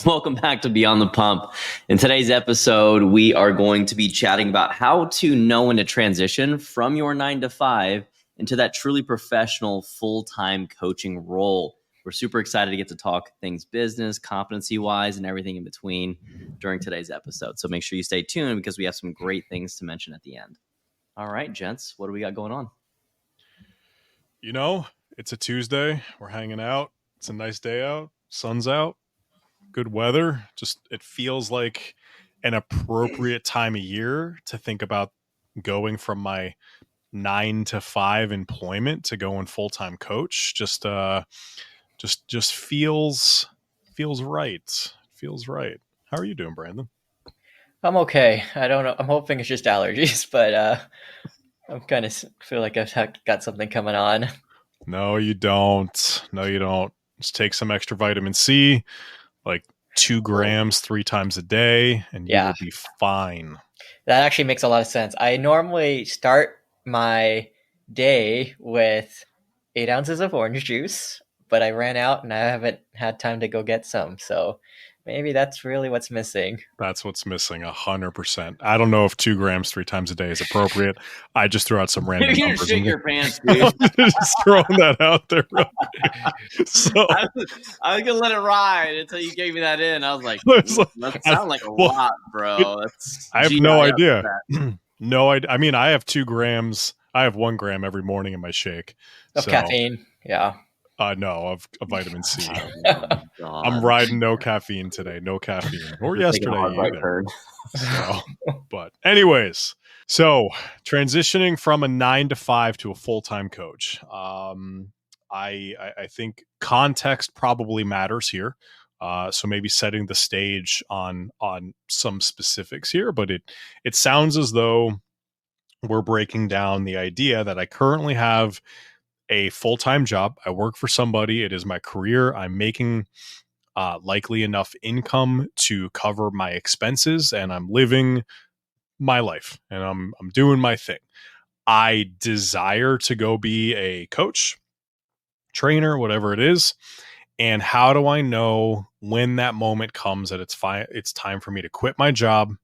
Welcome back to Beyond the Pump. In today's episode, we are going to be chatting about how to know when to transition from your 9 to 5 into that truly professional full-time coaching role. We're super excited to get to talk things business, competency-wise, and everything in between during today's episode. So make sure you stay tuned because we have some great things to mention at the end. All right, gents, what do we got going on? You know, it's a Tuesday. We're hanging out. It's a nice day out. Sun's out. Good weather. Just it feels like an appropriate time of year to think about going from my 9 to 5 employment to going full-time coach. Just feels right. Feels right. How are you doing, Brandon? I'm okay. I don't know. I'm hoping it's just allergies, but I'm kind of feel like I've got something coming on. No, you don't. No, you don't. Just take some extra vitamin C, like 2 grams 3 times a day, and you will be fine. That actually makes a lot of sense. I normally start my day with 8 ounces of orange juice, but I ran out and I haven't had time to go get some. So maybe that's really what's missing. That's what's missing, 100%. I don't know if 2 grams 3 times a day is appropriate. I just threw out some random You're numbers. shit your pants, dude. Just throwing that out there. So I was gonna let it ride until you gave me that in. I was like, that sounds like a lot, bro. I have no idea. No, I mean, I have 2 grams. I have 1 gram every morning in my shake of caffeine. Yeah. No, of vitamin C. I'm riding no caffeine today. No caffeine. Or yesterday either. So, but anyways, so transitioning from a 9 to 5 to a full-time coach. I think context probably matters here. So maybe setting the stage on some specifics here, but it sounds as though we're breaking down the idea that I currently have a full-time job. I work for somebody. It is my career. I'm making likely enough income to cover my expenses, and I'm living my life, and I'm doing my thing. I desire to go be a coach, trainer, whatever it is. And how do I know when that moment comes that it's time for me to quit my job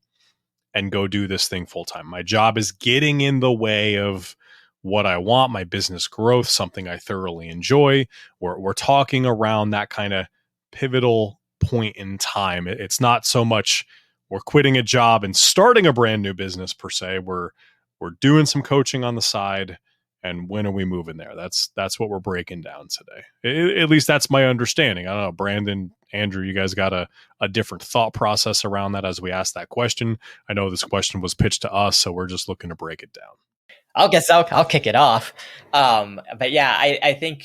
and go do this thing full time? My job is getting in the way of what I want, my business growth, something I thoroughly enjoy. We're talking around that kind of pivotal point in time. It's not so much we're quitting a job and starting a brand new business per se. We're doing some coaching on the side, and when are we moving there? That's what we're breaking down today. At least that's my understanding. I don't know, Brandon, Andrew, you guys got a different thought process around that as we asked that question. I know this question was pitched to us, so we're just looking to break it down. I'll kick it off. But yeah, I think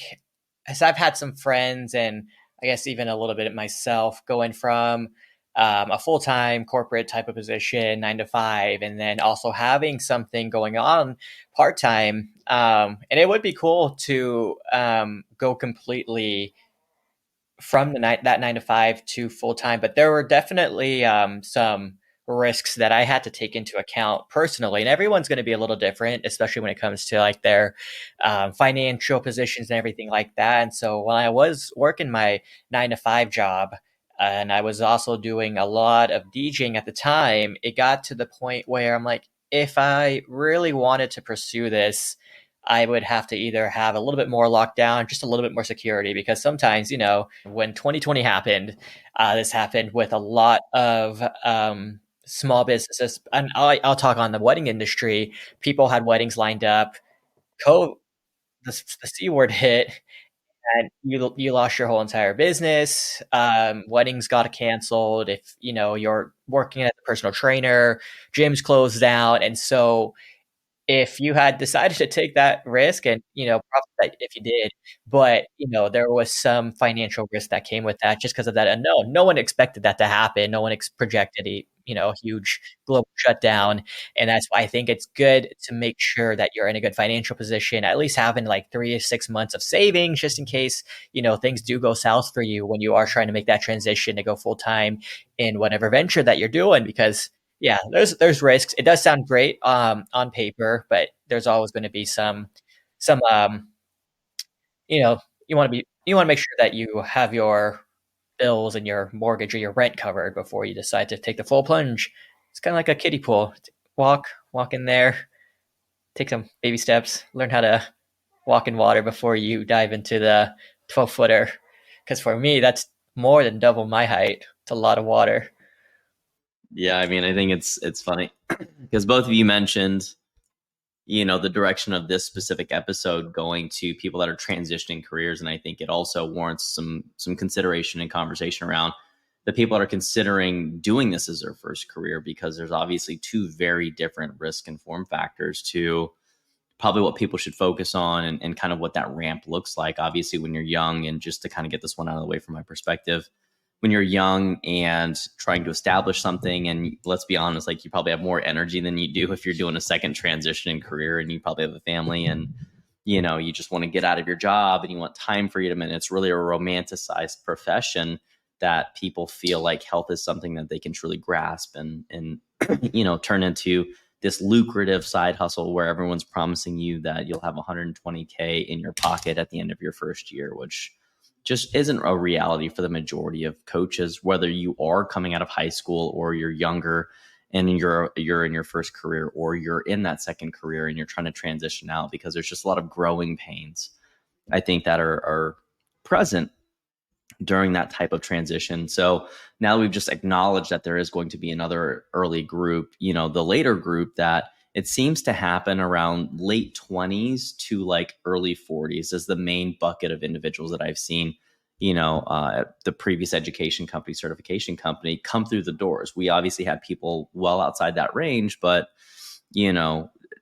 as I've had some friends and I guess even a little bit myself going from a full-time corporate type of position, 9 to 5, and then also having something going on part-time. And it would be cool to go completely from that 9 to 5 to full-time, but there were definitely some risks that I had to take into account personally. And everyone's going to be a little different, especially when it comes to like their financial positions and everything like that. And so when I was working my 9 to 5 job, and I was also doing a lot of DJing at the time, it got to the point where I'm like, if I really wanted to pursue this, I would have to either have a little bit more lockdown, just a little bit more security, because sometimes, when 2020 happened, this happened with a lot of small businesses. And I'll talk on the wedding industry. People had weddings lined up. The C word hit, and you lost your whole entire business. Weddings got canceled. If you're working as a personal trainer, gyms closed down, and so if you had decided to take that risk, and probably if you did, but there was some financial risk that came with that just because of that unknown. No one expected that to happen. No one projected a huge global shutdown, and that's why I think it's good to make sure that you're in a good financial position, at least having like 3 to 6 months of savings, just in case things do go south for you when you are trying to make that transition to go full time in whatever venture that you're doing, because yeah, there's risks. It does sound great on paper, but there's always going to be some you want to make sure that you have your bills and your mortgage or your rent covered before you decide to take the full plunge. It's kind of like a kiddie pool. Walk in there, take some baby steps, learn how to walk in water before you dive into the 12-footer. Because for me, that's more than double my height. It's a lot of water. Yeah, I mean, I think it's funny because both of you mentioned, the direction of this specific episode going to people that are transitioning careers, and I think it also warrants some consideration and conversation around the people that are considering doing this as their first career, because there's obviously two very different risk and form factors to probably what people should focus on and kind of what that ramp looks like. Obviously, when you're young, and just to kind of get this one out of the way from my perspective, when you're young and trying to establish something, and let's be honest, like, you probably have more energy than you do if you're doing a second transition in career and you probably have a family, and you just want to get out of your job and you want time freedom, and it's really a romanticized profession that people feel like health is something that they can truly grasp and turn into this lucrative side hustle where everyone's promising you that you'll have 120K in your pocket at the end of your first year, which just isn't a reality for the majority of coaches, whether you are coming out of high school or you're younger and you're in your first career, or you're in that second career and you're trying to transition out, because there's just a lot of growing pains, I think, that are present during that type of transition. So now that we've just acknowledged that there is going to be another early group, the later group, that it seems to happen around late 20s to like early 40s is the main bucket of individuals that I've seen, the previous education company, certification company, come through the doors. We obviously had people well outside that range, but,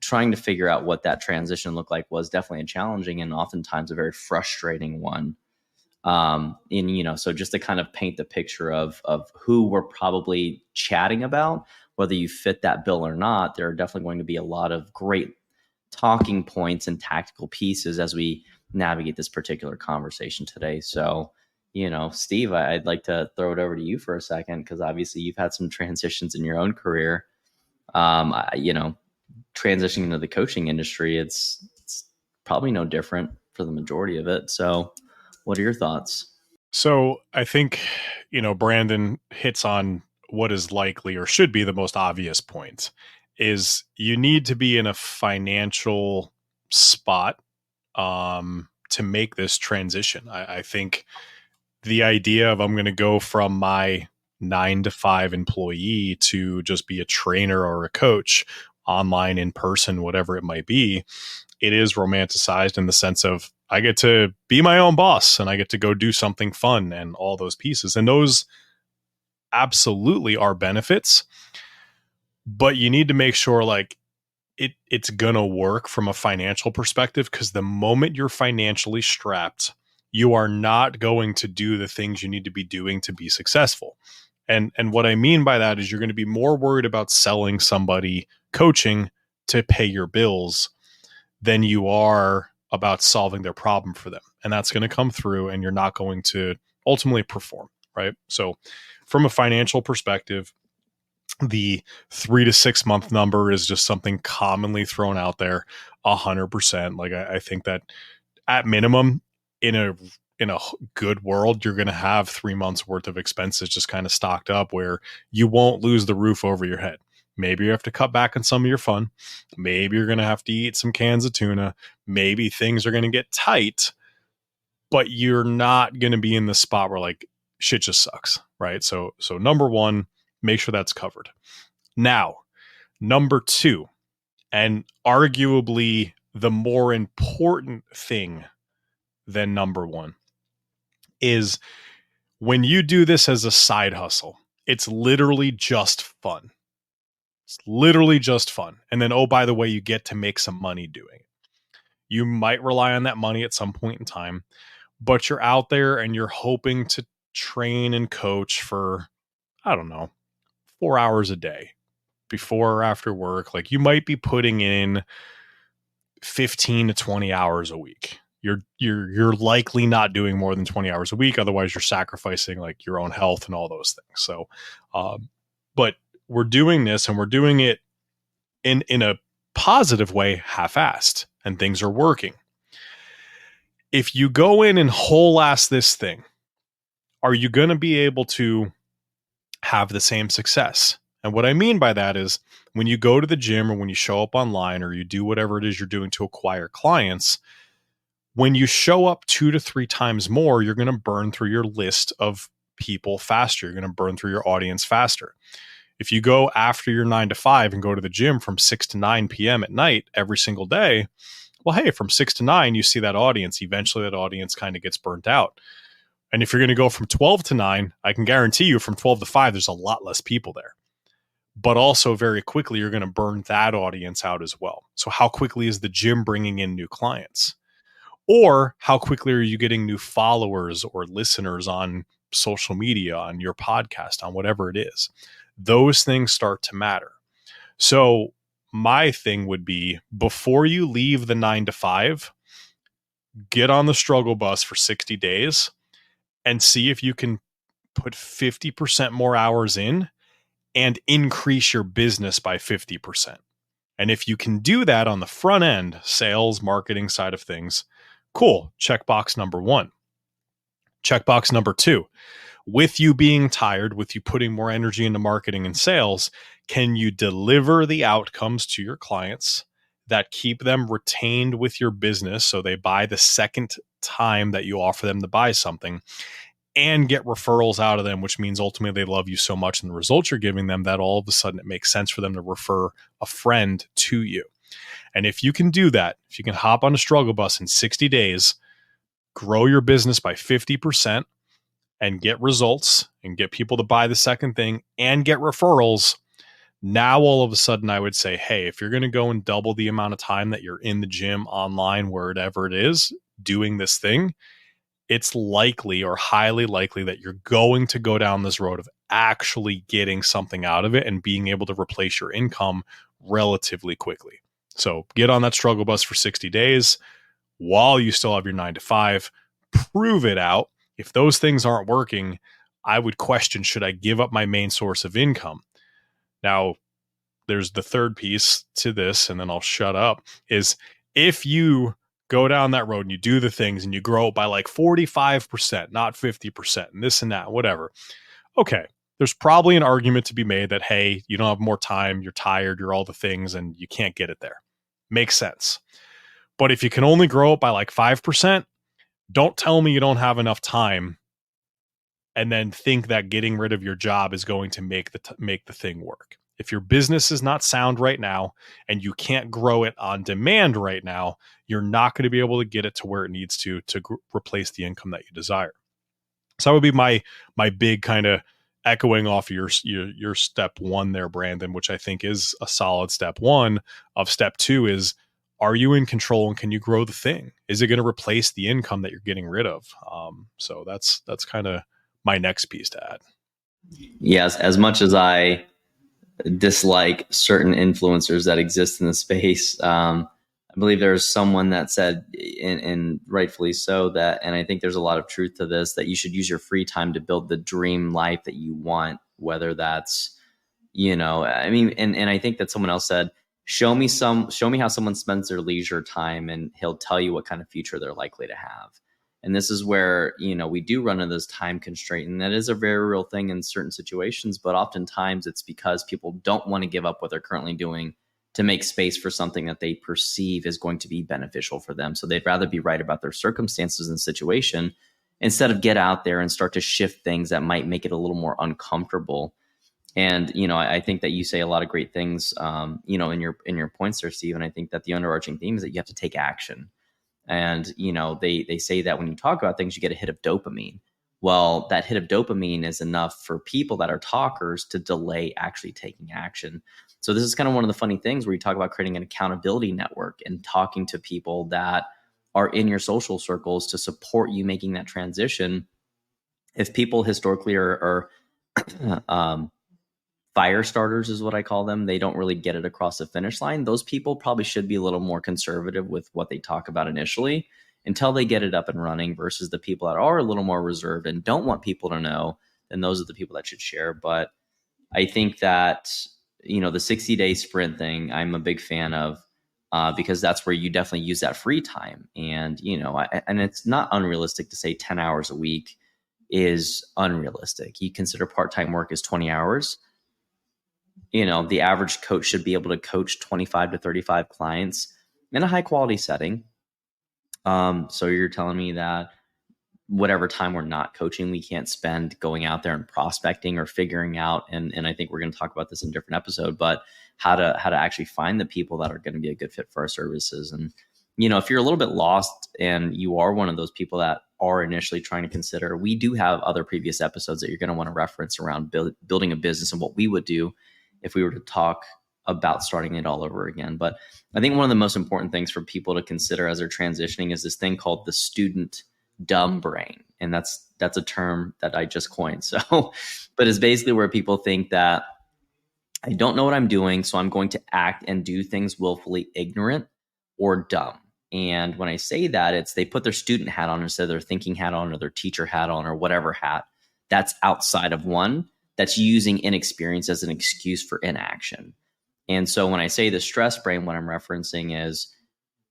trying to figure out what that transition looked like was definitely a challenging and oftentimes a very frustrating one. So just to kind of paint the picture of who we're probably chatting about, whether you fit that bill or not, there are definitely going to be a lot of great talking points and tactical pieces as we navigate this particular conversation today. So, Steve, I'd like to throw it over to you for a second, because obviously you've had some transitions in your own career. Transitioning into the coaching industry, it's probably no different for the majority of it. So what are your thoughts? So I think, Brandon hits on what is likely or should be the most obvious point, is you need to be in a financial spot to make this transition. I think the idea of I'm going to go from my 9-to-5 employee to just be a trainer or a coach, online, in person, whatever it might be, it is romanticized in the sense of I get to be my own boss and I get to go do something fun and all those pieces. And those absolutely are benefits, but you need to make sure like it's going to work from a financial perspective, because the moment you're financially strapped, you are not going to do the things you need to be doing to be successful. And what I mean by that is you're going to be more worried about selling somebody coaching to pay your bills than you are about solving their problem for them. And that's going to come through, and you're not going to ultimately perform, right? So from a financial perspective, the 3 to 6 month number is just something commonly thrown out there. 100%. Like I think that at minimum, in a good world, you're going to have 3 months worth of expenses just kind of stocked up where you won't lose the roof over your head. Maybe you have to cut back on some of your fun. Maybe you're going to have to eat some cans of tuna. Maybe things are going to get tight, but you're not going to be in the spot where like shit just sucks, right? So number one, make sure that's covered. Now, number two, and arguably the more important thing than number one, is when you do this as a side hustle, it's literally just fun. It's literally just fun. And then, oh, by the way, you get to make some money doing it. You might rely on that money at some point in time, but you're out there and you're hoping to train and coach for, I don't know, 4 hours a day before or after work. Like you might be putting in 15 to 20 hours a week. You're likely not doing more than 20 hours a week. Otherwise you're sacrificing like your own health and all those things. So, but we're doing this and we're doing it in a positive way, half-assed, and things are working. If you go in and whole ass this thing, are you going to be able to have the same success? And what I mean by that is when you go to the gym or when you show up online or you do whatever it is you're doing to acquire clients, when you show up 2 to 3 times more, you're going to burn through your list of people faster. You're going to burn through your audience faster. If you go after your 9 to 5 and go to the gym from 6 to 9 p.m. at night every single day, well, hey, from 6 to 9, you see that audience. Eventually, that audience kind of gets burnt out. And if you're going to go from 12 to 9, I can guarantee you from 12 to 5, there's a lot less people there. But also very quickly, you're going to burn that audience out as well. So how quickly is the gym bringing in new clients? Or how quickly are you getting new followers or listeners on social media, on your podcast, on whatever it is? Those things start to matter. So my thing would be, before you leave the 9 to 5, get on the struggle bus for 60 days and see if you can put 50% more hours in and increase your business by 50%. And if you can do that on the front end, sales, marketing side of things, cool. Checkbox number 1. Checkbox number 2. With you being tired, with you putting more energy into marketing and sales, can you deliver the outcomes to your clients that keep them retained with your business so they buy the second time that you offer them to buy something, and get referrals out of them, which means ultimately they love you so much and the results you're giving them that all of a sudden it makes sense for them to refer a friend to you. And if you can do that, if you can hop on a struggle bus in 60 days, grow your business by 50% and get results and get people to buy the second thing and get referrals, now all of a sudden I would say, hey, if you're going to go and double the amount of time that you're in the gym, online, wherever it is, doing this thing, it's likely or highly likely that you're going to go down this road of actually getting something out of it and being able to replace your income relatively quickly. So get on that struggle bus for 60 days while you still have your 9 to 5, prove it out. If those things aren't working, I would question, should I give up my main source of income? Now, there's the third piece to this, and then I'll shut up, is if you go down that road and you do the things and you grow by like 45%, not 50%, and this and that, whatever. Okay, there's probably an argument to be made that, hey, you don't have more time, you're tired, you're all the things, and you can't get it there. Makes sense. But if you can only grow it by like 5%, don't tell me you don't have enough time and then think that getting rid of your job is going to make the thing work. If your business is not sound right now and you can't grow it on demand right now, you're not going to be able to get it to where it needs to replace the income that you desire. So that would be my big kind of echoing off your step 1 there, Brandon, which I think is a solid step 1. Of step 2 is, are you in control and can you grow the thing? Is it going to replace the income that you're getting rid of? So that's kind of my next piece to add. Yes, as much as I dislike certain influencers that exist in the space, I believe there's someone that said, and rightfully so, that, and I think there's a lot of truth to this, that you should use your free time to build the dream life that you want, whether that's, I mean, and I think that someone else said, show me how someone spends their leisure time and he'll tell you what kind of future they're likely to have. And this is where, we do run into this time constraint, and that is a very real thing in certain situations, but oftentimes it's because people don't want to give up what they're currently doing to make space for something that they perceive is going to be beneficial for them. So they'd rather be right about their circumstances and situation instead of get out there and start to shift things that might make it a little more uncomfortable. And, I think that you say a lot of great things, in your points there, Steve. And I think that the underarching theme is that you have to take action. And, they say that when you talk about things, you get a hit of dopamine. Well, that hit of dopamine is enough for people that are talkers to delay actually taking action. So this is kind of one of the funny things where you talk about creating an accountability network and talking to people that are in your social circles to support you making that transition. If people historically are fire starters is what I call them, they don't really get it across the finish line. Those people probably should be a little more conservative with what they talk about initially until they get it up and running, versus the people that are a little more reserved and don't want people to know, then those are the people that should share. But I think that, the 60-day sprint thing, I'm a big fan of, because that's where you definitely use that free time. And, and it's not unrealistic to say 10 hours a week is unrealistic. You consider part-time work as 20 hours. The average coach should be able to coach 25 to 35 clients in a high quality setting. So you're telling me that whatever time we're not coaching, we can't spend going out there and prospecting or figuring out, and I think we're going to talk about this in a different episode, but how to actually find the people that are going to be a good fit for our services. And, if you're a little bit lost and you are one of those people that are initially trying to consider, we do have other previous episodes that you're going to want to reference around building a business and what we would do if we were to talk about starting it all over again. But I think one of the most important things for people to consider as they're transitioning is this thing called the student dumb brain. And that's a term that I just coined. So, but it's basically where people think that I don't know what I'm doing, so I'm going to act and do things willfully ignorant or dumb. And when I say that, it's they put their student hat on instead of their thinking hat on or their teacher hat on or whatever hat that's outside of one, that's using inexperience as an excuse for inaction. And so when I say the stress brain, what I'm referencing is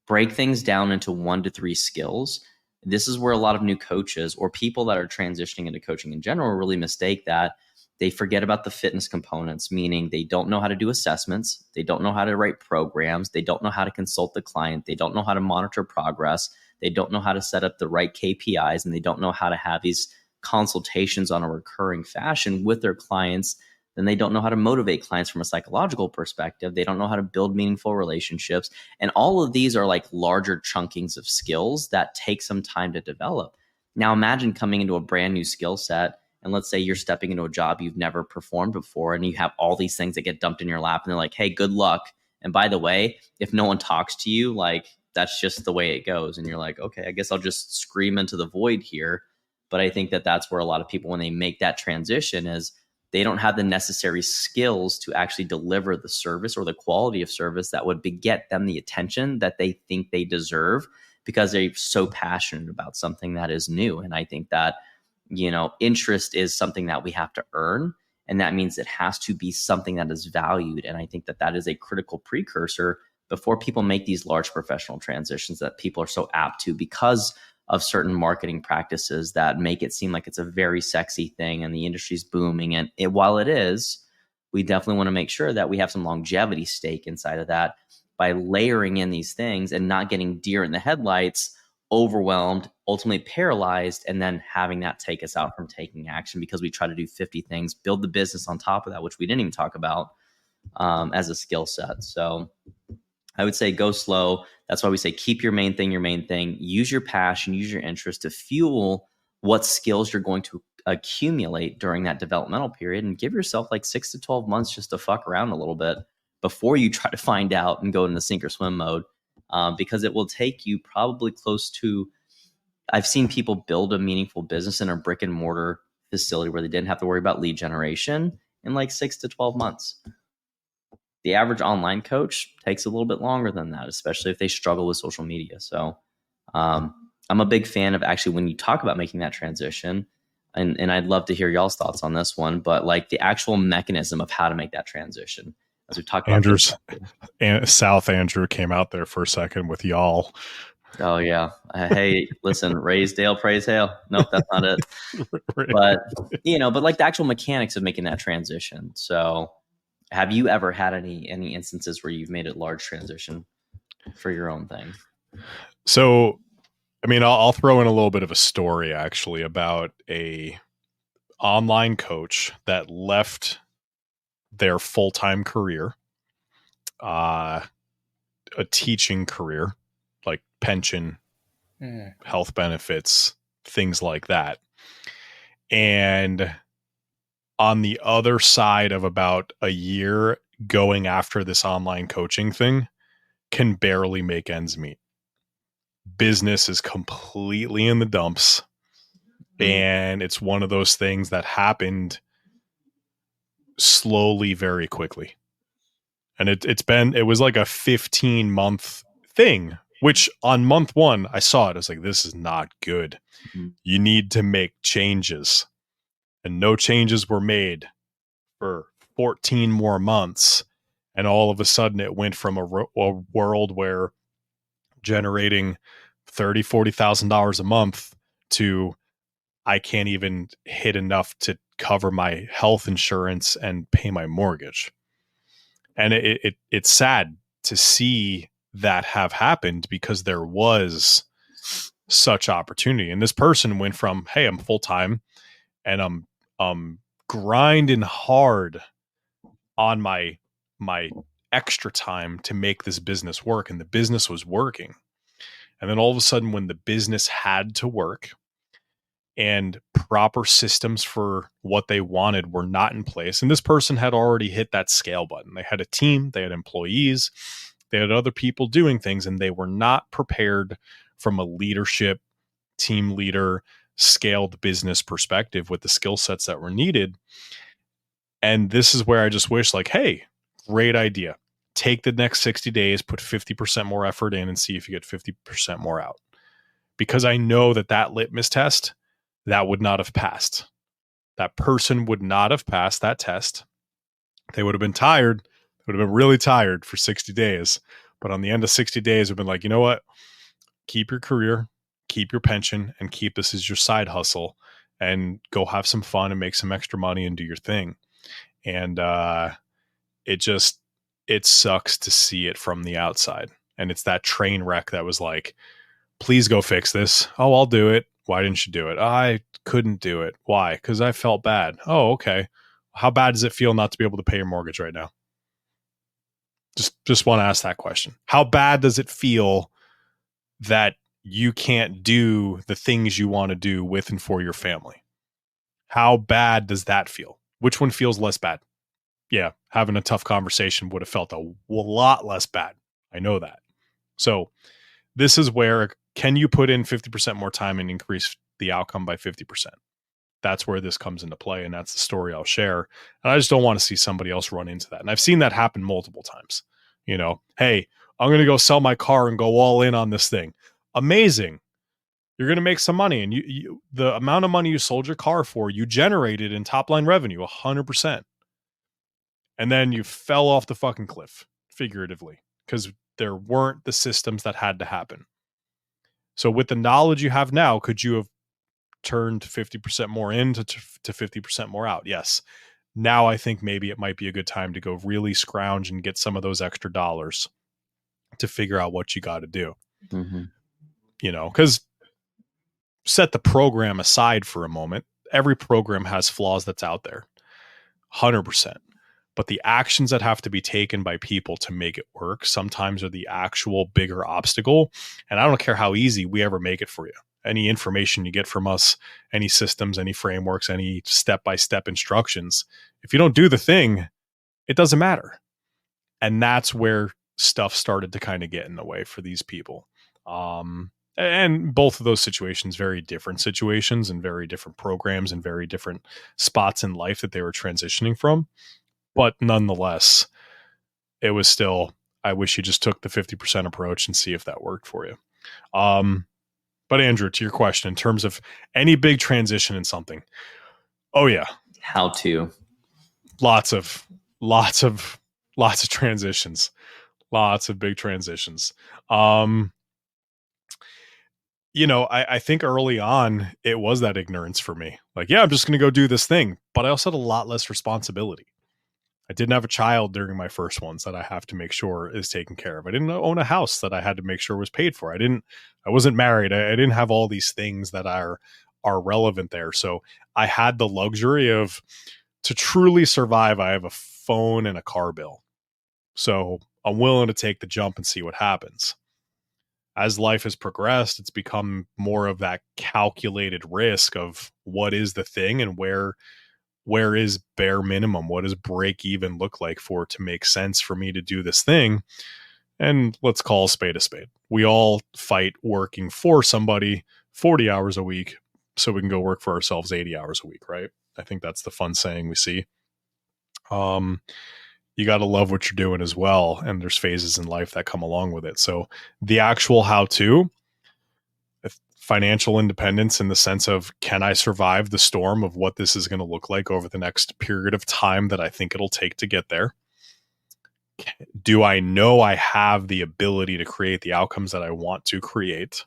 break things down into 1 to 3 skills. This is where a lot of new coaches or people that are transitioning into coaching in general really mistake that. They forget about the fitness components, meaning they don't know how to do assessments. They don't know how to write programs. They don't know how to consult the client. They don't know how to monitor progress. They don't know how to set up the right KPIs, and they don't know how to have these consultations on a recurring fashion with their clients. Then they don't know how to motivate clients from a psychological perspective. They don't know how to build meaningful relationships. And all of these are like larger chunkings of skills that take some time to develop. Now imagine coming into a brand new skill set, and let's say you're stepping into a job you've never performed before, and you have all these things that get dumped in your lap, and they're like, hey, good luck. And by the way, if no one talks to you, like that's just the way it goes. And you're like, okay, I guess I'll just scream into the void here. But I think that that's where a lot of people, when they make that transition, is they don't have the necessary skills to actually deliver the service or the quality of service that would beget them the attention that they think they deserve because they're so passionate about something that is new. And I think that, interest is something that we have to earn. And that means it has to be something that is valued. And I think that that is a critical precursor before people make these large professional transitions that people are so apt to because of certain marketing practices that make it seem like it's a very sexy thing and the industry's booming. And while it is, we definitely want to make sure that we have some longevity stake inside of that by layering in these things and not getting deer in the headlights, overwhelmed, ultimately paralyzed, and then having that take us out from taking action because we try to do 50 things, build the business on top of that, which we didn't even talk about as a skill set. So I would say go slow. That's why we say keep your main thing. Use your passion, use your interest to fuel what skills you're going to accumulate during that developmental period, and give yourself like 6 to 12 months just to fuck around a little bit before you try to find out and go into sink or swim mode. Because it will take you probably close to, I've seen people build a meaningful business in a brick and mortar facility where they didn't have to worry about lead generation in like 6 to 12 months. The average online coach takes a little bit longer than that, especially if they struggle with social media. So I'm a big fan of actually when you talk about making that transition, and I'd love to hear y'all's thoughts on this one, but like the actual mechanism of how to make that transition. As we talked about, South Andrew came out there for a second with y'all. Oh yeah. Hey, listen, raise Dale, praise hail. Nope, that's not it. Right. But like the actual mechanics of making that transition. So have you ever had any instances where you've made a large transition for your own thing? So, I mean, I'll throw in a little bit of a story actually about a online coach that left their full-time career, a teaching career, like pension, health benefits, things like that. And on the other side of about a year going after this online coaching thing, can barely make ends meet. Business is completely in the dumps. And it's one of those things that happened slowly, very quickly. And it was like a 15-month thing, which on month 1, I saw it. I was like, this is not good. Mm-hmm. You need to make changes. And no changes were made for 14 more months. And all of a sudden it went from a world where generating $30,000, $40,000 a month to I can't even hit enough to cover my health insurance and pay my mortgage. And it's sad to see that have happened because there was such opportunity. And this person went from, hey, I'm full time and I'm grinding hard on my extra time to make this business work, and the business was working. And then all of a sudden, when the business had to work and proper systems for what they wanted were not in place, and this person had already hit that scale button. They had a team, they had employees, they had other people doing things, and they were not prepared from a leadership, team leader, scaled business perspective with the skill sets that were needed. And this is where I just wish, like, hey, great idea. Take the next 60 days, put 50% more effort in and see if you get 50% more out. Because I know that litmus test, that would not have passed. That person would not have passed that test. They would have been tired. They would have been really tired for 60 days. But on the end of 60 days, we've been like, you know what? Keep your career, keep your pension, and keep this as your side hustle, and go have some fun and make some extra money and do your thing. And it sucks to see it from the outside. And it's that train wreck that was like, please go fix this. Oh, I'll do it. Why didn't you do it? I couldn't do it. Why? Because I felt bad. Oh, okay. How bad does it feel not to be able to pay your mortgage right now? Just want to ask that question. How bad does it feel that you can't do the things you want to do with and for your family? How bad does that feel? Which one feels less bad? Yeah, having a tough conversation would have felt a lot less bad. I know that. So this is where, can you put in 50% more time and increase the outcome by 50%? That's where this comes into play, and that's the story I'll share. And I just don't want to see somebody else run into that. And I've seen that happen multiple times. You know, hey, I'm going to go sell my car and go all in on this thing. Amazing. You're going to make some money. And you the amount of money you sold your car for, you generated in top line revenue, 100%. And then you fell off the fucking cliff, figuratively, because there weren't the systems that had to happen. So with the knowledge you have now, could you have turned 50% more in to 50% more out? Yes. Now I think maybe it might be a good time to go really scrounge and get some of those extra dollars to figure out what you got to do. Mm-hmm. You know, because set the program aside for a moment. Every program has flaws that's out there, 100%. But the actions that have to be taken by people to make it work sometimes are the actual bigger obstacle. And I don't care how easy we ever make it for you. Any information you get from us, any systems, any frameworks, any step-by-step instructions, if you don't do the thing, it doesn't matter. And that's where stuff started to kind of get in the way for these people. And both of those situations, very different situations and very different programs and very different spots in life that they were transitioning from. But nonetheless, it was still, I wish you just took the 50% approach and see if that worked for you. But Andrew, to your question, in terms of any big transition in something, oh yeah. How to? Lots of transitions, lots of big transitions. You know, I think early on it was that ignorance for me. Like, yeah, I'm just going to go do this thing, but I also had a lot less responsibility. I didn't have a child during my first ones that I have to make sure is taken care of. I didn't own a house that I had to make sure was paid for. I wasn't married. I didn't have all these things that are relevant there. So I had the luxury of, to truly survive, I have a phone and a car bill. So I'm willing to take the jump and see what happens. As life has progressed, it's become more of that calculated risk of what is the thing and where is bare minimum? What does break even look like for it to make sense for me to do this thing? And let's call a spade a spade. We all fight working for somebody 40 hours a week so we can go work for ourselves 80 hours a week, right? I think that's the fun saying we see. You got to love what you're doing as well. And there's phases in life that come along with it. So the actual how-to, financial independence in the sense of, can I survive the storm of what this is going to look like over the next period of time that I think it'll take to get there? Do I know I have the ability to create the outcomes that I want to create?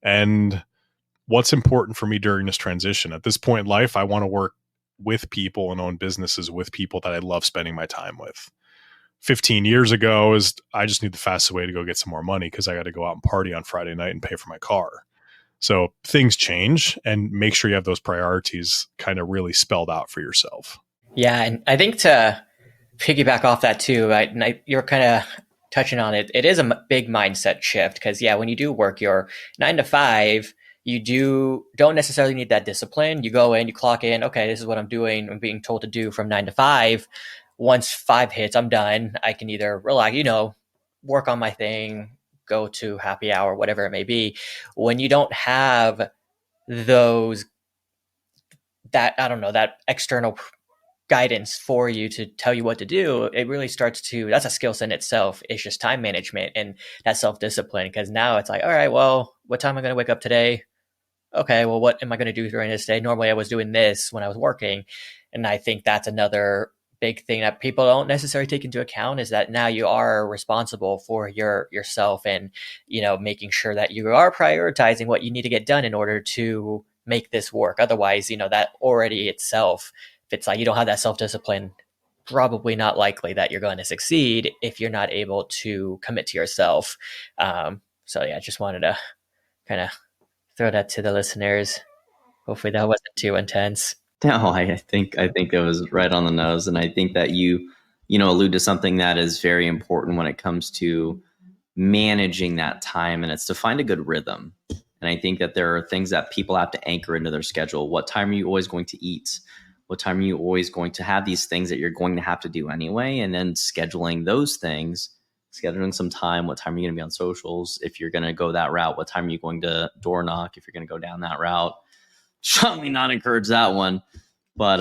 And what's important for me during this transition. At this point in life, I want to work with people and own businesses with people that I love spending my time with. 15 years ago is I just need the fastest way to go get some more money because I got to go out and party on Friday night and pay for my car. So things change, and make sure you have those priorities kind of really spelled out for yourself. Yeah. And I think to piggyback off that too, right? And you're kind of touching on it. It is a big mindset shift because, yeah, when you do work your 9 to 5, you don't necessarily need that discipline. You go in, you clock in. Okay, this is what I'm doing. I'm being told to do from 9 to 5. Once 5 hits, I'm done. I can either relax, work on my thing, go to happy hour, whatever it may be. When you don't have that external guidance for you to tell you what to do, it really that's a skill set in itself. It's just time management and that self-discipline. Because now it's like, all right, well, what time am I going to wake up today? Okay, well, what am I going to do during this day? Normally I was doing this when I was working. And I think that's another big thing that people don't necessarily take into account, is that now you are responsible for yourself and, making sure that you are prioritizing what you need to get done in order to make this work. Otherwise, that already itself, if it's like you don't have that self-discipline, probably not likely that you're going to succeed if you're not able to commit to yourself. So yeah, I just wanted to kind of throw that to the listeners. Hopefully that wasn't too intense. No, I think it was right on the nose, and I think that you allude to something that is very important when it comes to managing that time, and it's to find a good rhythm. And I think that there are things that people have to anchor into their schedule. What time are you always going to eat? What time are you always going to have these things that you're going to have to do anyway? And then scheduling those things, scheduling some time. What time are you going to be on socials? If you're going to go that route, what time are you going to door knock? If you're going to go down that route, strongly not encourage that one. But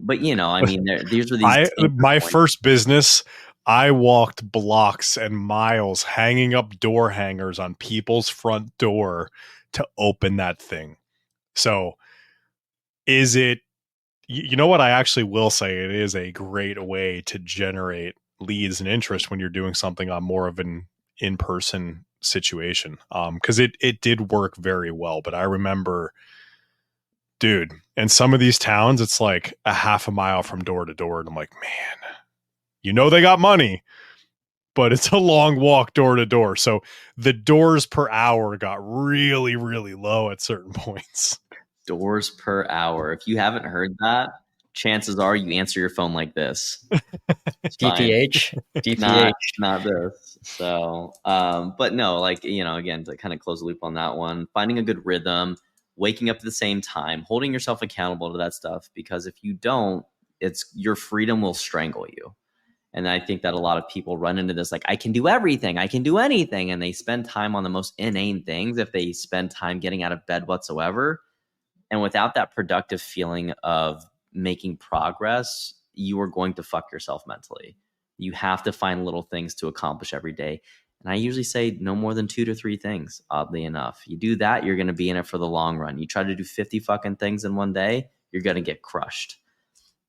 these are these. My first business, I walked blocks and miles hanging up door hangers on people's front door to open that thing. So is it, what I actually will say, it is a great way to generate leads and interest when you're doing something on more of an in-person situation. Because it did work very well. But I remember, dude, in some of these towns, it's like a half a mile from door to door. And I'm like, man, they got money, but it's a long walk door to door. So the doors per hour got really, really low at certain points. Doors per hour. If you haven't heard that, chances are you answer your phone like this. DPH, not this. So, but no, again, to kind of close the loop on that one, finding a good rhythm, waking up at the same time, holding yourself accountable to that stuff, because if you don't, your freedom will strangle you. And I think that a lot of people run into this, like, I can do everything, I can do anything. And they spend time on the most inane things if they spend time getting out of bed whatsoever. And without that productive feeling of making progress, you are going to fuck yourself mentally. You have to find little things to accomplish every day. And I usually say no more than 2 to 3 things, oddly enough. You do that, you're going to be in it for the long run. You try to do 50 fucking things in one day, you're going to get crushed.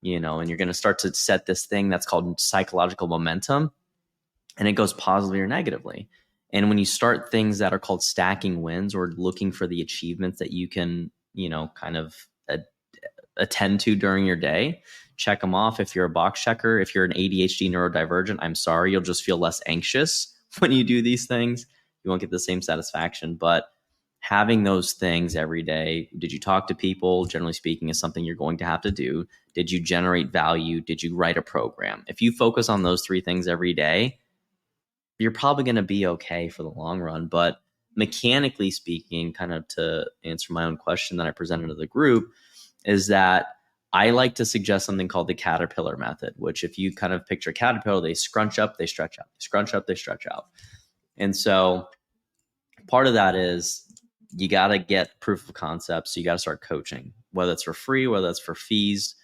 And you're going to start to set this thing that's called psychological momentum, and it goes positively or negatively. And when you start things that are called stacking wins, or looking for the achievements that you can, kind of attend to during your day, check them off. If you're a box checker, if you're an ADHD neurodivergent, I'm sorry, you'll just feel less anxious when you do these things. You won't get the same satisfaction, but having those things every day. Did you talk to people? Generally speaking, is something you're going to have to do. Did you generate value? Did you write a program? If you focus on those 3 things every day, you're probably going to be okay for the long run. But mechanically speaking, kind of to answer my own question that I presented to the group, is that I like to suggest something called the caterpillar method, which, if you kind of picture a caterpillar, they scrunch up, they stretch out, they scrunch up, they stretch out. And so part of that is you got to get proof of concept. So you got to start coaching, whether it's for free, whether it's for fees.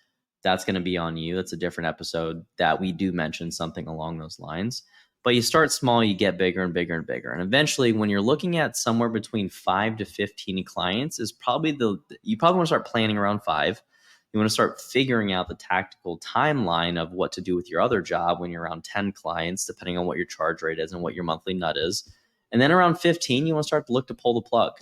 That's going to be on you. That's a different episode that we do mention something along those lines. But you start small, you get bigger and bigger and bigger. And eventually, when you're looking at somewhere between 5 to 15 clients, you probably want to start planning around 5. You want to start figuring out the tactical timeline of what to do with your other job when you're around 10 clients, depending on what your charge rate is and what your monthly nut is. And then around 15, you want to start to look to pull the plug.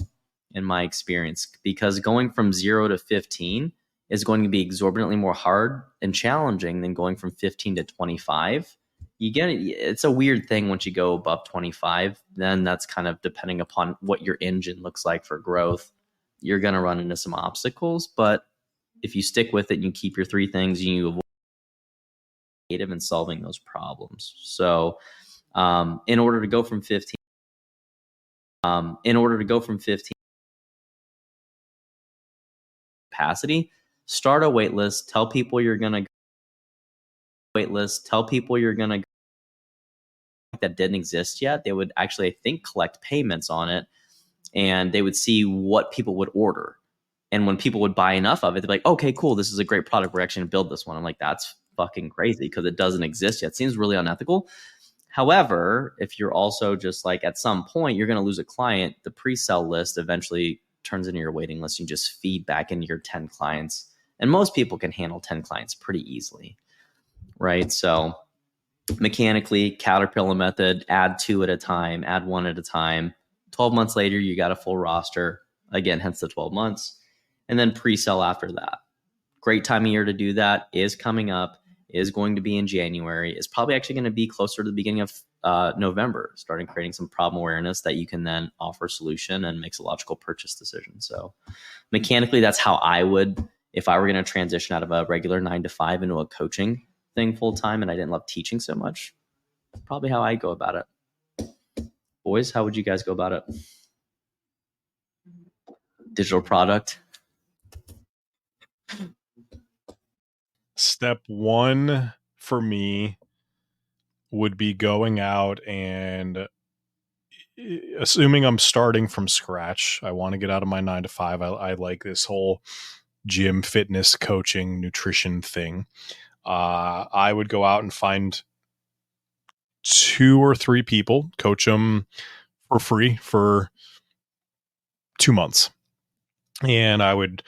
in my experience, because going from 0 to 15 is going to be exorbitantly more hard and challenging than going from 15 to 25. It's a weird thing once you go above 25, then that's kind of depending upon what your engine looks like for growth. You're going to run into some obstacles, but if you stick with it and you keep your 3 things, you avoid creative and solving those problems. So in order to go from 15 capacity, start a wait list, tell people you're going to that didn't exist yet. They would actually, I think, collect payments on it, and they would see what people would order. And when people would buy enough of it, they'd be like, okay, cool, this is a great product. We're actually going to build this one. I'm like, that's fucking crazy because it doesn't exist yet. It seems really unethical. However, if you're also just like, at some point, you're going to lose a client, the pre-sell list eventually turns into your waiting list. You just feed back into your 10 clients. And most people can handle 10 clients pretty easily, right? So mechanically, Caterpillar method, add 2 at a time, add 1 at a time. 12 months later, you got a full roster. Again, hence the 12 months. And then pre-sell after that. Great time of year to do that is coming up, is going to be in January, is probably actually going to be closer to the beginning of November, starting creating some problem awareness that you can then offer a solution and makes a logical purchase decision. So mechanically, that's how I would, if I were going to transition out of a regular 9 to 5 into a coaching thing full time and I didn't love teaching so much, probably how I go about it. Boys, how would you guys go about it? Digital product. Step 1 for me would be going out and, assuming I'm starting from scratch, I want to get out of my 9 to 5. I like this whole gym, fitness, coaching, nutrition thing. I would go out and find 2 or 3 people, coach them for free for 2 months. And I would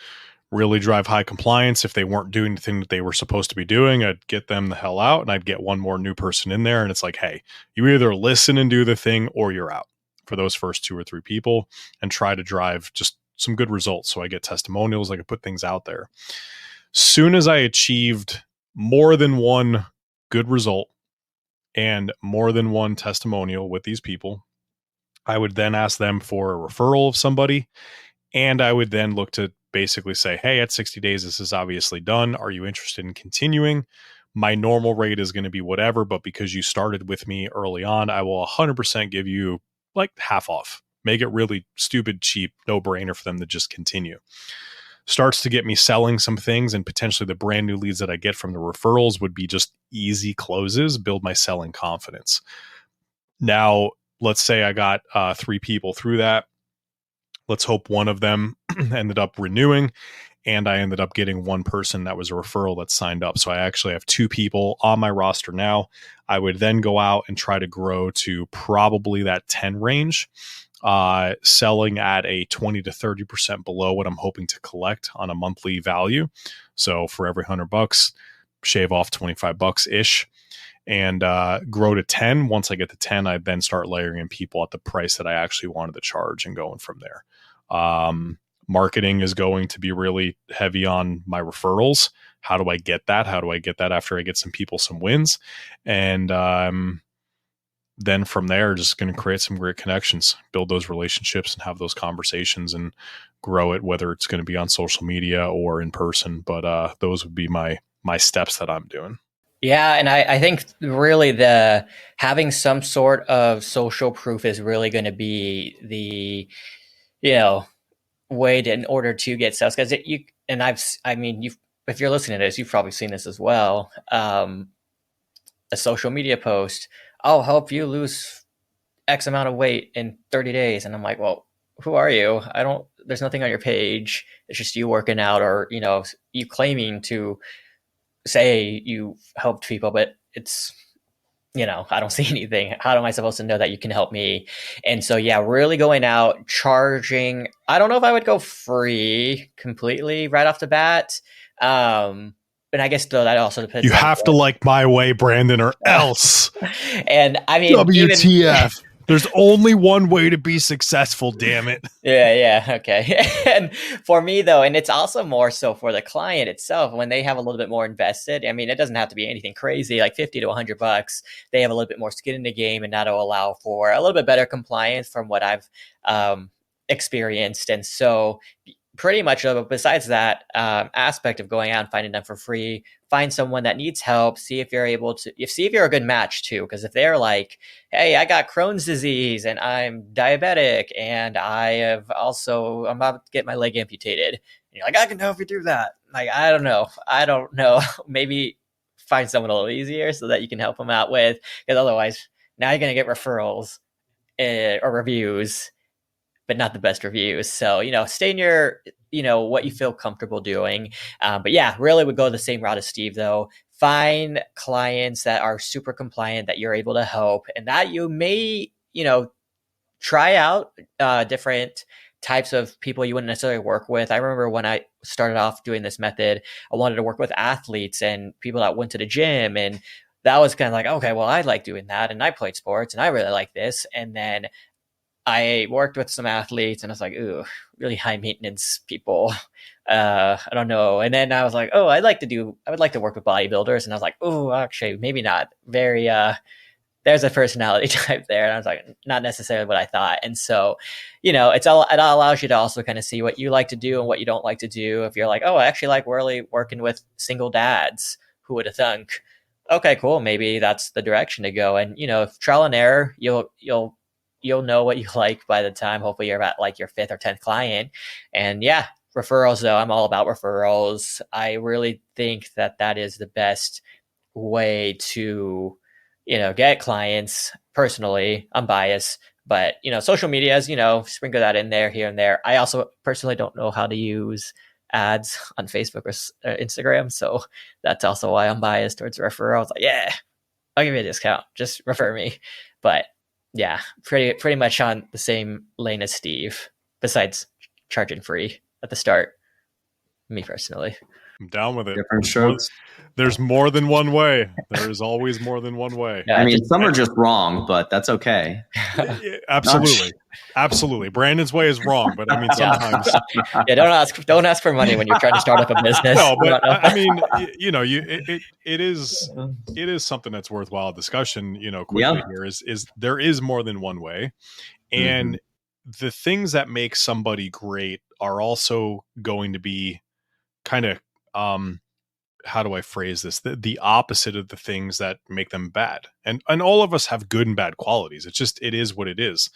really drive high compliance. If they weren't doing the thing that they were supposed to be doing, I'd get them the hell out and I'd get one more new person in there. And it's like, hey, you either listen and do the thing or you're out for those first 2 or 3 people, and try to drive just some good results. So I get testimonials, I could put things out there. Soon as I achieved more than one good result and more than one testimonial with these people, I would then ask them for a referral of somebody. And I would then look to basically say, hey, at 60 days, this is obviously done. Are you interested in continuing? My normal rate is going to be whatever, but because you started with me early on, I will 100% give you like half off. Make it really stupid, cheap, no brainer for them to just continue. Starts to get me selling some things, and potentially the brand new leads that I get from the referrals would be just easy closes, build my selling confidence. Now, let's say I got 3 people through that. Let's hope one of them ended up renewing, and I ended up getting one person that was a referral that signed up. So I actually have 2 people on my roster now. I would then go out and try to grow to probably that 10 range, selling at a 20 to 30% below what I'm hoping to collect on a monthly value. So for every $100, shave off $25 ish. And grow to 10. Once I get to 10, I then start layering in people at the price that I actually wanted to charge and going from there. Marketing is going to be really heavy on my referrals. How do I get that? How do I get that after I get some people some wins? And then from there, just going to create some great connections, build those relationships and have those conversations and grow it, whether it's going to be on social media or in person. But those would be my steps that I'm doing. Yeah, and I think really having some sort of social proof is really going to be the, way in order to get sales. Because if you're listening to this, you've probably seen this as well. A social media post, I'll help you lose X amount of weight in 30 days. And I'm like, well, who are you? There's nothing on your page. It's just you working out or, you claiming to say you helped people, but it's, I don't see anything. How am I supposed to know that you can help me? And so, yeah, really going out, charging. I don't know if I would go free completely right off the bat. And I guess though that also depends. You have to like my way, Brandon, or else. And I mean, WTF. There's only one way to be successful, damn it. Yeah, okay. And for me though, and it's also more so for the client itself, when they have a little bit more invested, I mean, it doesn't have to be anything crazy, like 50 to $100. They have a little bit more skin in the game, and that'll allow for a little bit better compliance from what I've experienced. And so pretty much besides that aspect of going out and finding them for free, find someone that needs help, see if you're able to, see if you're a good match too. Because if they're like, hey, I got Crohn's disease and I'm diabetic and I'm about to get my leg amputated, and you're like, I can help you do that. Like, I don't know. Maybe find someone a little easier so that you can help them out with, because otherwise now you're going to get referrals or reviews, but not the best reviews. So, stay in your, what you feel comfortable doing. But yeah, really would go the same route as Steve though. Find clients that are super compliant, that you're able to help, and that you may, try out different types of people you wouldn't necessarily work with. I remember when I started off doing this method, I wanted to work with athletes and people that went to the gym, and that was kind of like, okay, well, I like doing that, and I played sports and I really like this. And then I worked with some athletes and I was like, ooh, really high maintenance people. I don't know. And then I was like, oh, I would like to work with bodybuilders. And I was like, oh, actually, maybe not. Very, there's a personality type there. And I was like, not necessarily what I thought. And so, it all allows you to also kind of see what you like to do and what you don't like to do. If you're like, oh, I actually like really working with single dads, who would have thunk? Okay, cool. Maybe that's the direction to go. And, trial and error, you'll know what you like by the time hopefully you're at like your 5th or 10th client. And yeah, referrals though, I'm all about referrals. I really think that is the best way to, get clients. Personally, I'm biased, but social medias, sprinkle that in there here and there. I also personally don't know how to use ads on Facebook or Instagram. So that's also why I'm biased towards referrals. Like, yeah, I'll give you a discount. Just refer me. But yeah, pretty much on the same lane as Steve, besides charging free at the start. Me personally. I'm down with it. Different strokes. There's more than one way. There is always more than one way. Yeah, I mean, some are just wrong, but that's okay. Absolutely. Absolutely. Brandon's way is wrong, but I mean, sometimes. Yeah, don't ask for money when you're trying to start up a business. No, but I mean, it is something that's worthwhile discussion, quickly here is there is more than one way. And the things that make somebody great are also going to be kind of, how do I phrase this? The opposite of the things that make them bad. And all of us have good and bad qualities. It is what it is.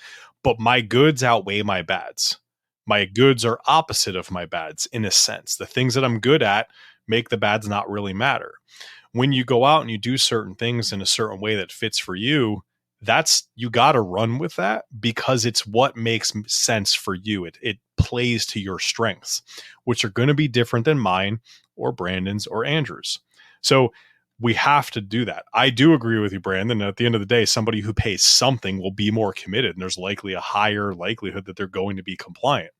But my goods outweigh my bads. My goods are opposite of my bads in a sense. The things that I'm good at make the bads not really matter. When you go out and you do certain things in a certain way that fits for you, you got to run with that because it's what makes sense for you. It plays to your strengths, which are going to be different than mine or Brandon's or Andrew's. So we have to do that. I do agree with you, Brandon. At the end of the day, somebody who pays something will be more committed, and there's likely a higher likelihood that they're going to be compliant.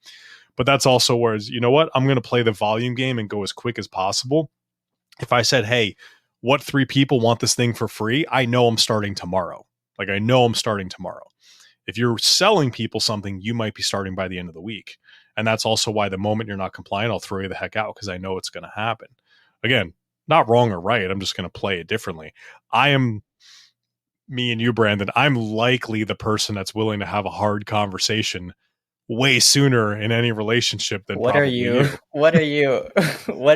But that's also where, you know what? I'm going to play the volume game and go as quick as possible. If I said, hey, what 3 people want this thing for free? I know I'm starting tomorrow. If you're selling people something, you might be starting by the end of the week. And that's also why the moment you're not compliant, I'll throw you the heck out because I know it's going to happen. Again, not wrong or right. I'm just going to play it differently. Me and you, Brandon, I'm likely the person that's willing to have a hard conversation way sooner in any relationship than what are you. What are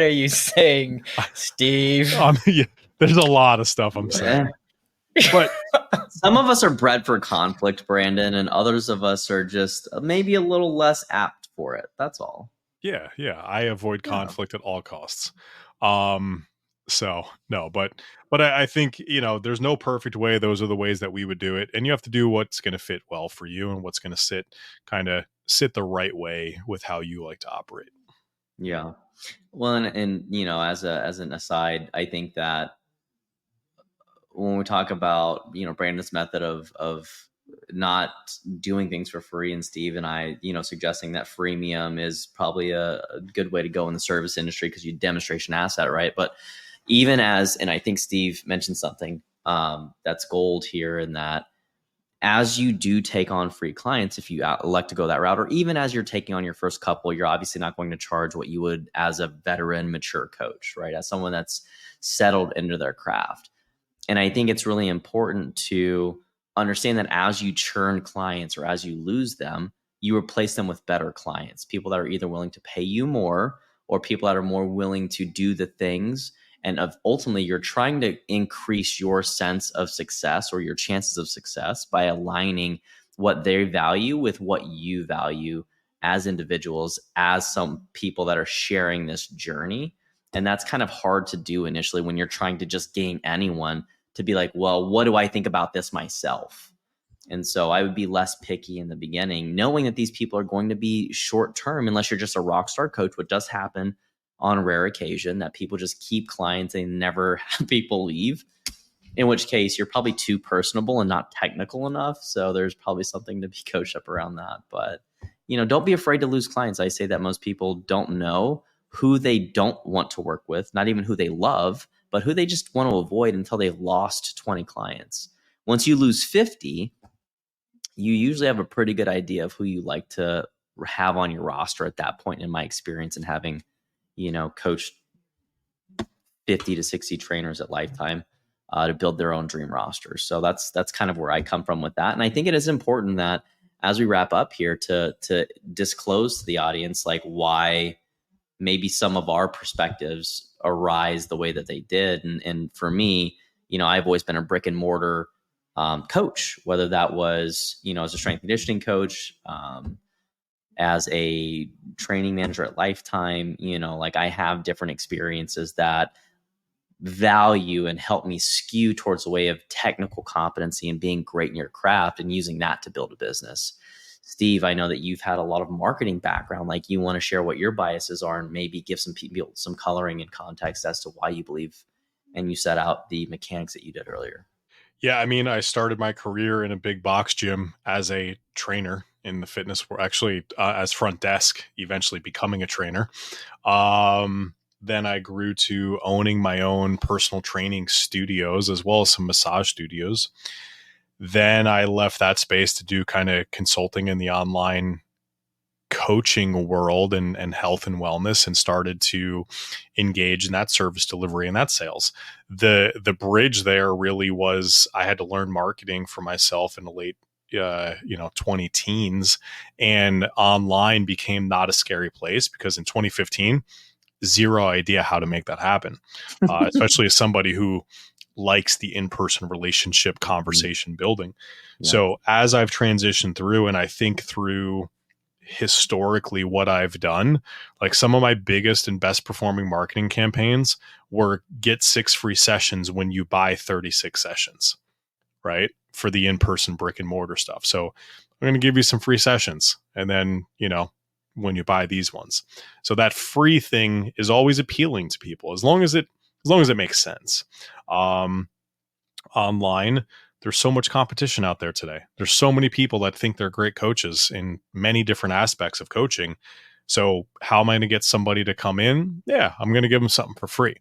you saying, Steve? There's a lot of stuff I'm saying. But some of us are bred for conflict, Brandon, and others of us are just maybe a little less apt for it. That's all. Yeah. I avoid conflict at all costs. So no, but I think, there's no perfect way. Those are the ways that we would do it. And you have to do what's going to fit well for you and what's going to sit the right way with how you like to operate. Yeah. Well, and as an aside, I think that when we talk about, Brandon's method of not doing things for free, and Steve and I, suggesting that freemium is probably a good way to go in the service industry because you demonstration asset, right? But even and I think Steve mentioned something that's gold here, in that as you do take on free clients, if you elect to go that route, or even as you're taking on your first couple, you're obviously not going to charge what you would as a veteran, mature coach, right? As someone that's settled into their craft. And I think it's really important to understand that as you churn clients or as you lose them, you replace them with better clients, people that are either willing to pay you more or people that are more willing to do the things. And ultimately, you're trying to increase your sense of success or your chances of success by aligning what they value with what you value as individuals, as some people that are sharing this journey. And that's kind of hard to do initially when you're trying to just gain anyone to be like, well, what do I think about this myself? And so I would be less picky in the beginning, knowing that these people are going to be short term, unless you're just a rock star coach, what does happen on a rare occasion, that people just keep clients and never have people leave, in which case you're probably too personable and not technical enough. So there's probably something to be coached up around that. But, don't be afraid to lose clients. I say that most people don't know who they don't want to work with, not even who they love, but who they just want to avoid until they've lost 20 clients. Once you lose 50, you usually have a pretty good idea of who you like to have on your roster at that point, in my experience, and having coached 50 to 60 trainers at Lifetime to build their own dream roster. So that's kind of where I come from with that. And I think it is important that as we wrap up here to disclose to the audience, like, why maybe some of our perspectives arise the way that they did. And for me, I've always been a brick and mortar coach, whether that was, as a strength conditioning coach, as a training manager at Lifetime, like, I have different experiences that value and help me skew towards the way of technical competency and being great in your craft and using that to build a business. Steve, I know that you've had a lot of marketing background. Like, you want to share what your biases are and maybe give some people some coloring and context as to why you believe and you set out the mechanics that you did earlier. Yeah, I mean, I started my career in a big box gym as a trainer in the fitness world, actually as front desk, eventually becoming a trainer. Then I grew to owning my own personal training studios as well as some massage studios. Then I left that space to do kind of consulting in the online coaching world and health and wellness, and started to engage in that service delivery and that sales. The bridge there really was, I had to learn marketing for myself in the late 20 teens, and online became not a scary place, because in 2015, zero idea how to make that happen, especially as somebody who likes the in-person relationship conversation building. Yeah. So as I've transitioned through, and I think through historically what I've done, like, some of my biggest and best performing marketing campaigns were get 6 free sessions when you buy 36 sessions, right? For the in-person brick and mortar stuff. So I'm going to give you some free sessions, and then, when you buy these ones. So that free thing is always appealing to people, as long as it makes sense. Online, there's so much competition out there today. There's so many people that think they're great coaches in many different aspects of coaching. So how am I going to get somebody to come in? Yeah, I'm going to give them something for free,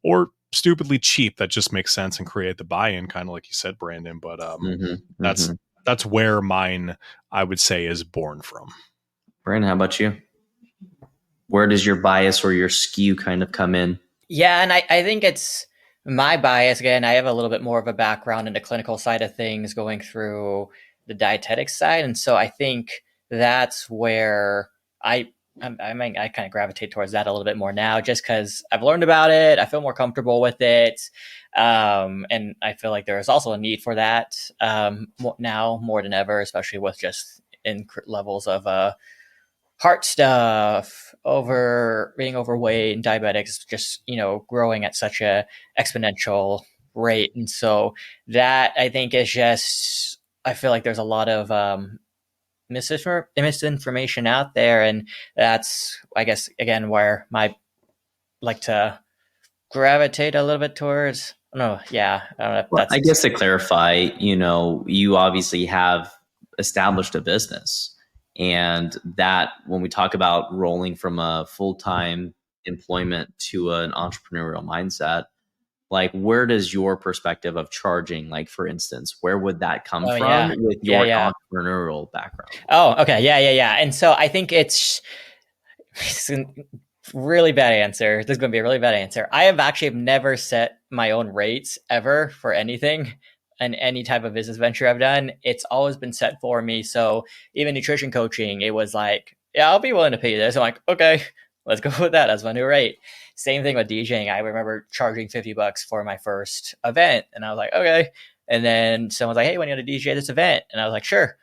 or stupidly cheap that just makes sense and create the buy-in, kind of like you said, Brandon. But that's where mine, I would say, is born from. Brandon, how about you? Where does your bias or your skew kind of come in? Yeah, and I think it's my bias. Again, I have a little bit more of a background in the clinical side of things, going through the dietetics side. And so I think that's where I kind of gravitate towards that a little bit more now, just because I've learned about it. I feel more comfortable with it. And I feel like there is also a need for that now more than ever, especially with just levels of heart stuff, being overweight, and diabetics just, growing at such a exponential rate. And so that, I think, is just, I feel like there's a lot of misinformation out there. And that's, I guess, again, where I like to gravitate a little bit towards. No, yeah. I don't know if that's. I guess to clarify, you obviously have established a business. And that, when we talk about rolling from a full-time employment to an entrepreneurial mindset, Like, where does your perspective of charging, like, for instance, where would that come from Yeah. with your entrepreneurial background? Oh, okay. Yeah. And so I think it's a really bad answer. This is going to be a really bad answer. I have actually never set my own rates ever for anything in any type of business venture I've done. It's always been set for me. So even nutrition coaching, it was like, yeah, I'll be willing to pay you this. I'm like, okay, let's go with that as my new rate. Same thing with DJing. I remember charging $50 for my first event, and I was like, okay. And then someone's like, hey, when you want to DJ this event? And I was like, sure.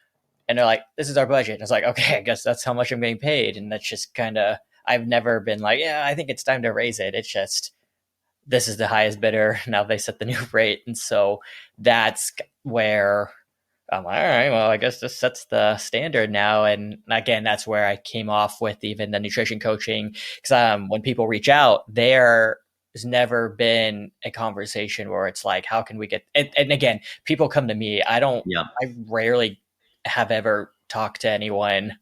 And they're like, this is our budget. And I was like, okay, I guess that's how much I'm getting paid. And that's just kind of, I've never been like, yeah, I think it's time to raise it. It's just, this is the highest bidder. Now they set the new rate. And so that's where I'm like, all right, well, I guess this sets the standard now. And again, that's where I came off with even the nutrition coaching. Because when people reach out, there's never been a conversation where it's like, how can we get, and again, people come to me. I rarely have ever talked to anyone.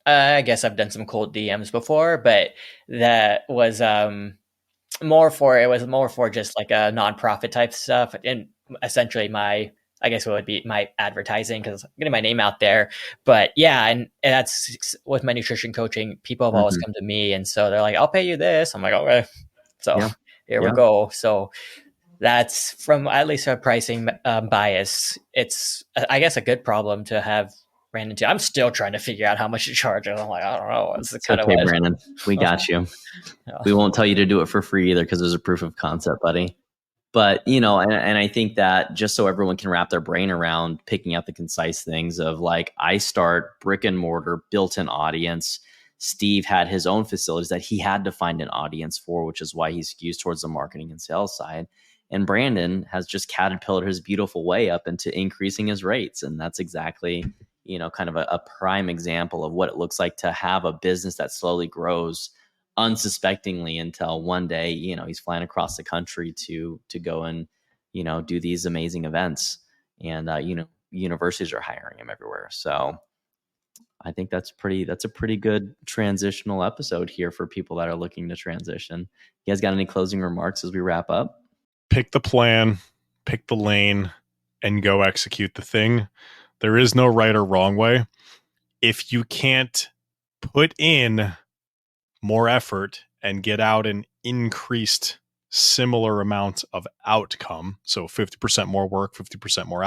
I guess I've done some cold DMs before, but that was more for just like a nonprofit type stuff, and essentially I guess it would be my advertising because I'm getting my name out there. But yeah, and that's with my nutrition coaching. People have always come to me, and so they're like, "I'll pay you this." I'm like, "Okay." So here we go. So that's from at least a pricing bias. It's, I guess, a good problem to have ran into. I'm still trying to figure out how much to charge. And I'm like, I don't know. It's kind okay, Brandon. We got you. We won't tell you to do it for free either because there's a proof of concept, buddy. But, and I think that just so everyone can wrap their brain around picking out the concise things of like, I start brick and mortar, built-in audience. Steve had his own facilities that he had to find an audience for, which is why he skews towards the marketing and sales side. And Brandon has just caterpillared his beautiful way up into increasing his rates. And that's exactly, kind of a prime example of what it looks like to have a business that slowly grows unsuspectingly until one day, he's flying across the country to go and, do these amazing events. And, universities are hiring him everywhere. So I think that's a pretty good transitional episode here for people that are looking to transition. You guys got any closing remarks as we wrap up? Pick the plan, pick the lane, and go execute the thing. There is no right or wrong way. If you can't put in more effort and get out an increased similar amount of outcome, so 50% more work, 50% more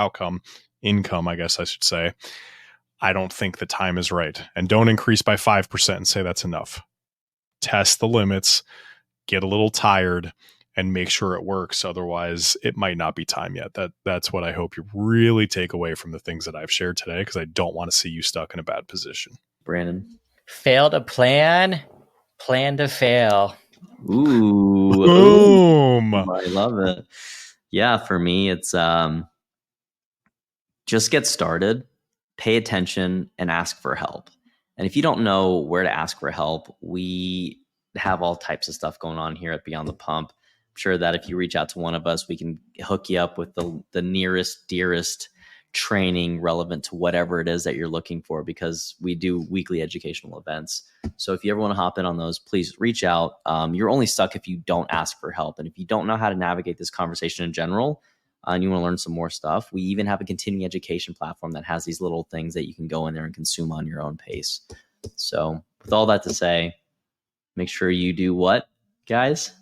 income, I guess I should say, I don't think the time is right. And don't increase by 5% and say that's enough. Test the limits, get a little tired, and make sure it works. Otherwise, it might not be time yet. That's what I hope you really take away from the things that I've shared today, because I don't want to see you stuck in a bad position. Brandon? Fail to plan to fail. Ooh. Boom. I love it. Yeah, for me, it's just get started, pay attention, and ask for help. And if you don't know where to ask for help, we have all types of stuff going on here at Beyond the Pump. I'm sure that if you reach out to one of us, we can hook you up with the nearest, dearest training relevant to whatever it is that you're looking for, because we do weekly educational events. So if you ever want to hop in on those, please reach out. You're only stuck if you don't ask for help. And if you don't know how to navigate this conversation in general, and you want to learn some more stuff, we even have a continuing education platform that has these little things that you can go in there and consume on your own pace. So with all that to say, make sure you do what, guys?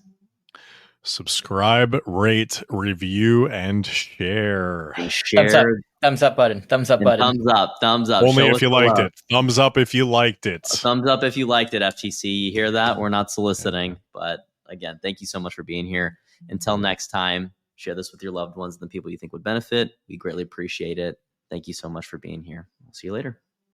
Subscribe, rate, review, and share. And share. Thumbs up button. Thumbs up button. Thumbs up. Only if you liked it. Thumbs up if you liked it. Thumbs up if you liked it, FTC. You hear that? We're not soliciting. But again, thank you so much for being here. Until next time, share this with your loved ones and the people you think would benefit. We greatly appreciate it. Thank you so much for being here. We'll see you later.